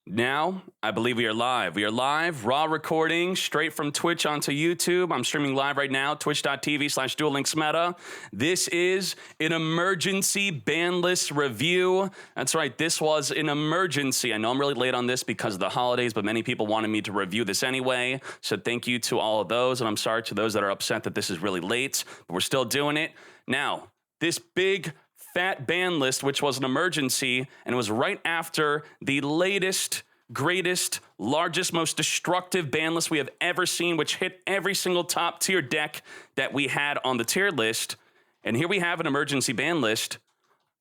Now, I believe we are live. We are live, raw recording, straight from Twitch onto YouTube. I'm streaming live right now, twitch.tv/DuelLinksMeta. This is an emergency Banlist review. That's right, this was an emergency. I know I'm really late on this because of the holidays, but many people wanted me to review this anyway. So thank you to all of those, and I'm sorry to those that are upset that this is really late, but we're still doing it. Now, this big fat ban list, which was an emergency, and it was right after the latest, greatest, largest, most destructive ban list we have ever seen, which hit every single top tier deck that we had on the tier list. And here we have an emergency ban list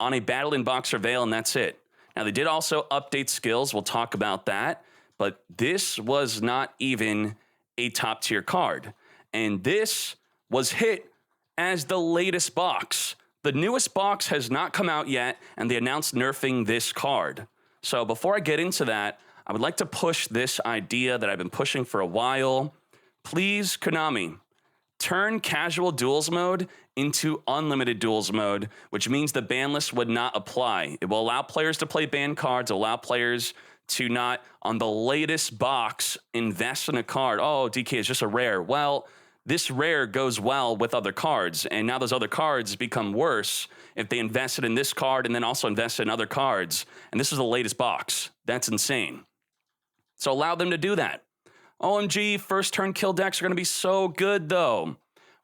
on a Battle in Boxer Veil, and that's it. Now, they did also update skills. We'll talk about that. But this was not even a top tier card. And this was hit as the latest box. The newest box has not come out yet, and they announced nerfing this card. So before I get into that, I would like to push this idea that I've been pushing for a while. Please, Konami, turn casual duels mode into unlimited duels mode, which means the ban list would not apply. It will allow players to play ban cards, allow players to not, on the latest box, invest in a card. Oh, Dkayed is just a rare. Well, this rare goes well with other cards, and now those other cards become worse if they invested in this card and then also invested in other cards. And this is the latest box. That's insane. So allow them to do that. OMG, first turn kill decks are going to be so good, though.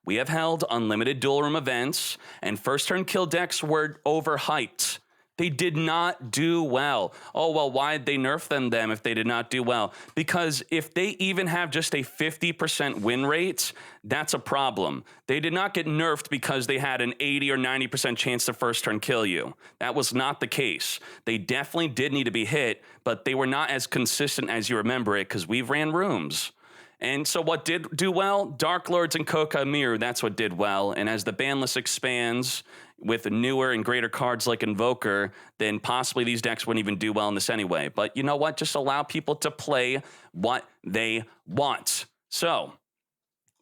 We have held unlimited duel room events, and first turn kill decks were overhyped. They did not do well. Oh, well, why did they nerf them if they did not do well? Because if they even have just a 50% win rate, that's a problem. They did not get nerfed because they had an 80 or 90% chance to first turn kill you. That was not the case. They definitely did need to be hit, but they were not as consistent as you remember it because we've ran rooms. And so what did do well? Dark Lords and Koka Miru, that's what did well. And as the ban list expands with newer and greater cards like Invoker, then possibly these decks wouldn't even do well in this anyway. But you know what? Just allow people to play what they want. So,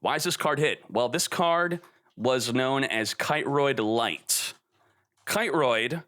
why is this card hit? Well, this card was known as Kiteroid Light. Kiteroid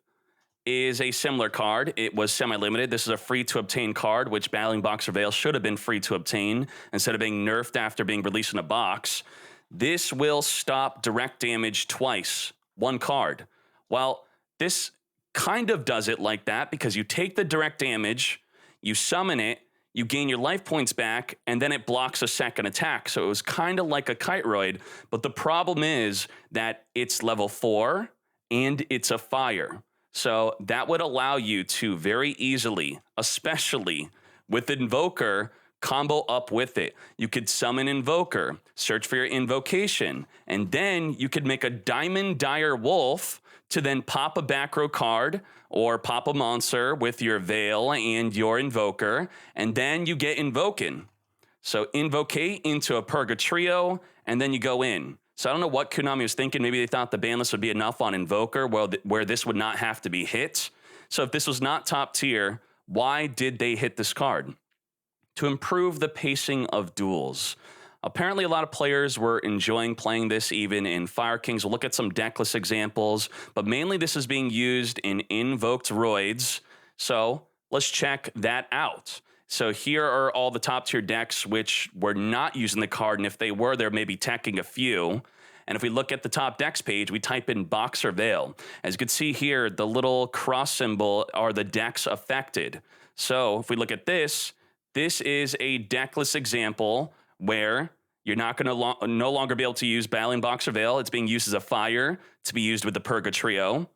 is a similar card. It was semi-limited. This is a free-to-obtain card, which Battling Boxer Veil should have been free to obtain instead of being nerfed after being released in a box. This will stop direct damage twice. One card. Well, this kind of does it like that because you take the direct damage, you summon it, you gain your life points back, and then it blocks a second attack. So it was kind of like a Kiteroid, but the problem is that it's level 4 and it's a fire. So that would allow you to very easily, especially with Invoker, combo up with it. You could summon Invoker, search for your invocation, and then you could make a Diamond Dire Wolf to then pop a back row card or pop a monster with your Veil and your Invoker, and then you get Invoking. So invocate into a Purgatrio, and then you go in. So I don't know what Konami was thinking. Maybe they thought the ban list would be enough on Invoker where this would not have to be hit. So if this was not top tier, why did they hit this card? To improve the pacing of duels. Apparently, a lot of players were enjoying playing this even in Fire Kings. We'll look at some deckless examples, but mainly this is being used in Invoked Roids. So let's check that out. So here are all the top tier decks which were not using the card, and if they were, they're maybe teching a few. And if we look at the top decks page, we type in Boxer Veil. As you can see here, the little cross symbol are the decks affected. So if we look at this, this is a deckless example where you're not going to no longer be able to use Battling Boxer Veil. It's being used as a fire to be used with the Purgatrio.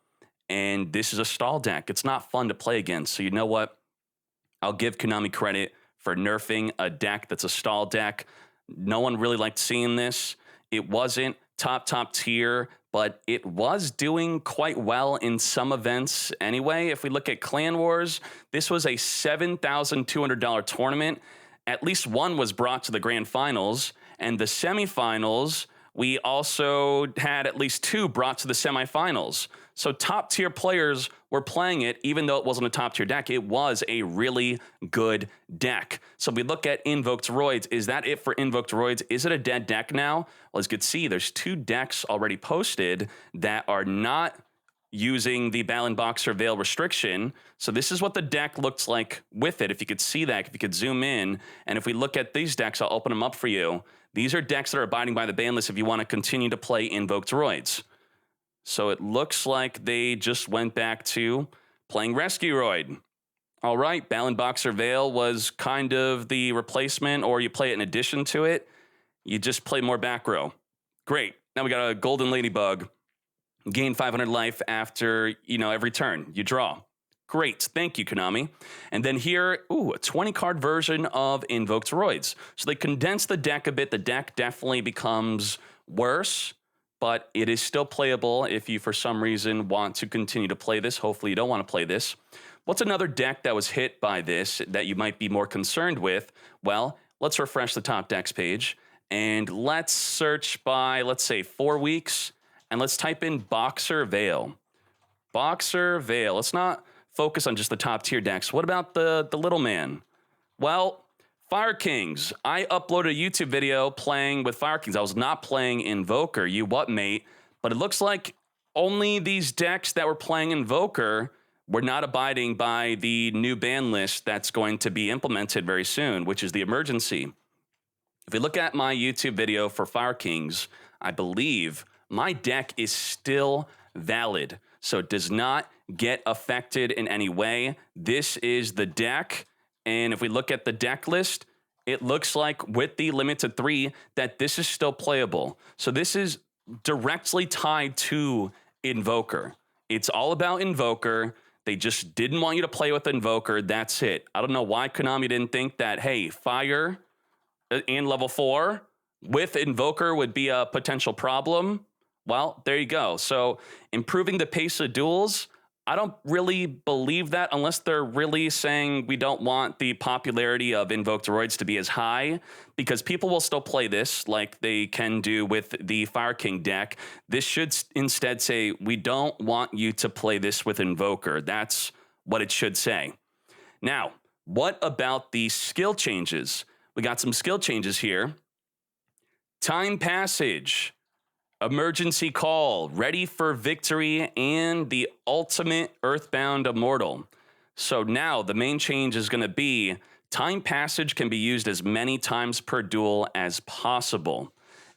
And this is a stall deck. It's not fun to play against. So you know what? I'll give Konami credit for nerfing a deck that's a stall deck. No one really liked seeing this. It wasn't top tier, but it was doing quite well in some events anyway. If we look at Clan Wars, this was a $7,200 tournament. At least one was brought to the grand finals, and the semifinals, we also had at least 2 brought to the semifinals. So top tier players were playing it, even though it wasn't a top tier deck. It was a really good deck. So we look at Invoked Roids. Is that it for Invoked Roids? Is it a dead deck now? Well, as you can see, there's 2 decks already posted that are not using the Balan Boxer Veil restriction. So this is what the deck looks like with it. If you could see that, if you could zoom in, and if we look at these decks, I'll open them up for you. These are decks that are abiding by the ban list if you want to continue to play Invoked Droids. So it looks like they just went back to playing Rescue Droid. All right, Balan Boxer Veil was kind of the replacement, or you play it in addition to it. You just play more back row. Great. Now we got a Golden Ladybug. Gain 500 life after, every turn. You draw. Great. Thank you, Konami. And then here, a 20-card version of Invoked Droids. So they condense the deck a bit. The deck definitely becomes worse, but it is still playable if you, for some reason, want to continue to play this. Hopefully you don't want to play this. What's another deck that was hit by this that you might be more concerned with? Well, let's refresh the top decks page, and let's search by, let's say, 4 weeks, and let's type in Boxer Veil. Boxer Veil. Let's not focus on just the top tier decks. What about the little man? Well, Fire Kings. I uploaded a YouTube video playing with Fire Kings. I was not playing Invoker. You what, mate? But it looks like only these decks that were playing Invoker were not abiding by the new ban list that's going to be implemented very soon, which is the emergency. If we look at my YouTube video for Fire Kings, I believe my deck is still valid. So it does not get affected in any way. This is the deck. And if we look at the deck list, it looks like with the limit to 3 that this is still playable. So this is directly tied to Invoker. It's all about Invoker. They just didn't want you to play with Invoker. That's it. I don't know why Konami didn't think that, hey, Fire and level 4 with Invoker would be a potential problem. Well, there you go. So improving the pace of duels, I don't really believe that unless they're really saying we don't want the popularity of Invoked Droids to be as high, because people will still play this like they can do with the Fire King deck. This should instead say, we don't want you to play this with Invoker. That's what it should say. Now, what about the skill changes? We got some skill changes here. Time Passage, Emergency Call, Ready for Victory, and the Ultimate Earthbound Immortal. So now the main change is going to be Time Passage can be used as many times per duel as possible.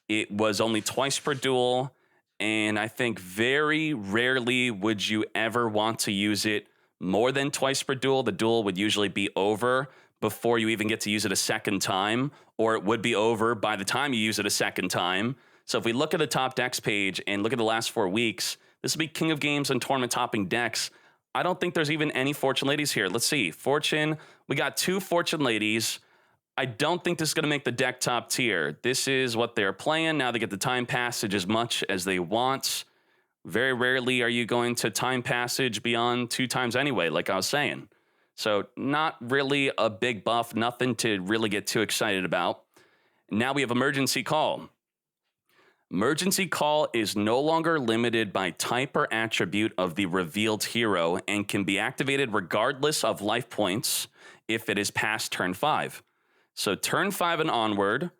It was only twice per duel, and I think very rarely would you ever want to use it more than twice per duel. The duel would usually be over before you even get to use it a second time, or it would be over by the time you use it a second time. So if we look at the top decks page and look at the last 4 weeks, this will be King of Games and tournament topping decks. I don't think there's even any Fortune Ladies here. Let's see. Fortune, we got 2 Fortune Ladies. I don't think this is going to make the deck top tier. This is what they're playing. Now they get the Time Passage as much as they want. Very rarely are you going to Time Passage beyond 2 times anyway, like I was saying. So not really a big buff, nothing to really get too excited about. Now we have Emergency Call. Emergency Call is no longer limited by type or attribute of the revealed hero and can be activated regardless of life points if it is past turn 5. So turn 5 and onward,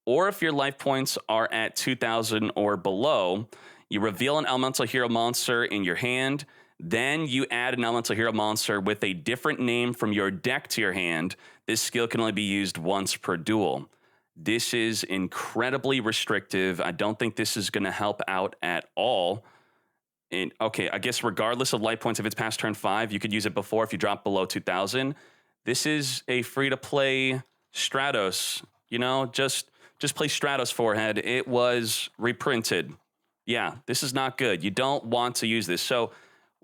or if your life points are at 2,000 or below, you reveal an elemental hero monster in your hand. Then you add an elemental hero monster with a different name from your deck to your hand. This skill can only be used once per duel. This is incredibly restrictive. I don't think this is going to help out at all. And okay, I guess regardless of life points, if it's past turn 5, you could use it before if you drop below 2,000. This is a free-to-play Stratos. Just play Stratos forehead. It was reprinted. Yeah, this is not good. You don't want to use this. So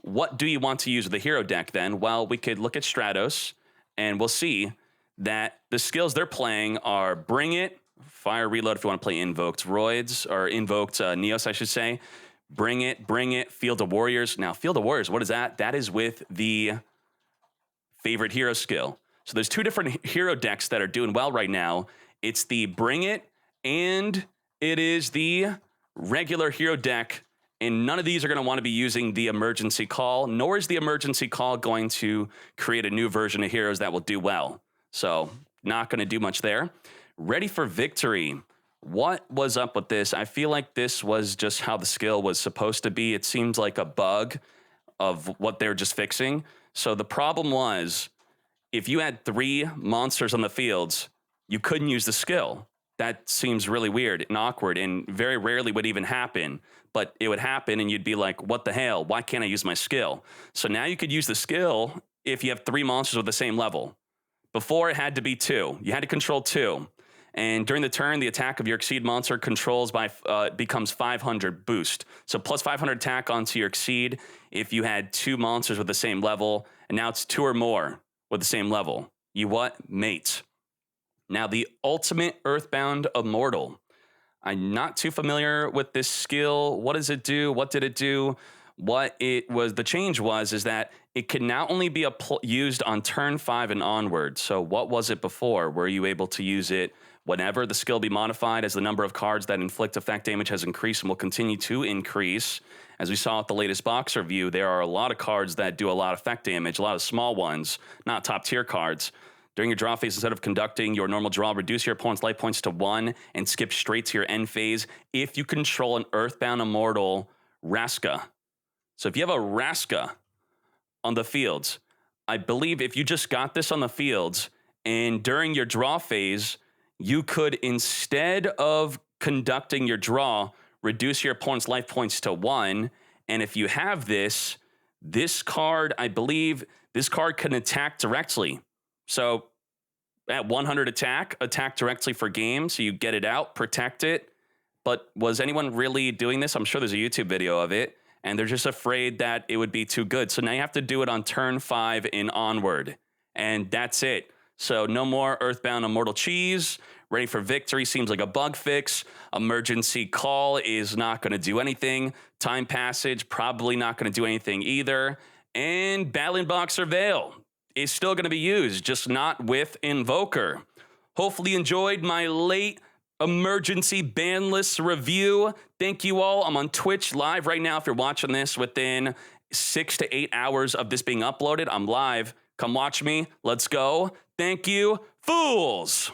what do you want to use with the hero deck then? Well, we could look at Stratos, and we'll see that the skills they're playing are Bring It, Fire Reload if you want to play Invoked Droids, or Invoked Neos, I should say. Bring It, Field of Warriors. Now, Field of Warriors, what is that? That is with the favorite hero skill. So there's 2 different hero decks that are doing well right now. It's the Bring It, and it is the regular hero deck. And none of these are going to want to be using the Emergency Call, nor is the Emergency Call going to create a new version of heroes that will do well. So not going to do much there. Ready for Victory. What was up with this? I feel like this was just how the skill was supposed to be. It seems like a bug of what they're just fixing. So the problem was, if you had 3 monsters on the fields, you couldn't use the skill. That seems really weird and awkward and very rarely would even happen. But it would happen and you'd be like, what the hell? Why can't I use my skill? So now you could use the skill if you have 3 monsters with the same level. Before, it had to be 2. You had to control 2. And during the turn, the attack of your Exceed monster controls becomes 500 boost. So plus 500 attack onto your Exceed if you had 2 monsters with the same level. And now it's 2 or more with the same level. You what? Mate. Now, the ultimate Earthbound Immortal. I'm not too familiar with this skill. What does it do? What did it do? What it was, the change was, is that it can now only be used on turn 5 and onward. So what was it before? Were you able to use it whenever the skill be modified as the number of cards that inflict effect damage has increased and will continue to increase? As we saw with the latest box review, there are a lot of cards that do a lot of effect damage, a lot of small ones, not top tier cards. During your draw phase, instead of conducting your normal draw, reduce your opponent's life points to 1 and skip straight to your end phase if you control an Earthbound Immortal Raska. So if you have a Raska on the fields, I believe if you just got this on the fields and during your draw phase, you could, instead of conducting your draw, reduce your opponent's life points to 1. And if you have this card, I believe this card can attack directly. So at 100 attack directly for game. So you get it out, protect it. But was anyone really doing this? I'm sure there's a YouTube video of it. And they're just afraid that it would be too good. So now you have to do it on turn 5 and onward. And that's it. So no more Earthbound Immortal Cheese. Ready for Victory seems like a bug fix. Emergency Call is not going to do anything. Time Passage, probably not going to do anything either. And Battling Box Surveil is still going to be used, just not with Invoker. Hopefully you enjoyed my late emergency Banlist review. Thank you all. I'm on Twitch live right now. If you're watching this within 6 to 8 hours of this being uploaded, I'm live. Come watch me. Let's go. Thank you, fools.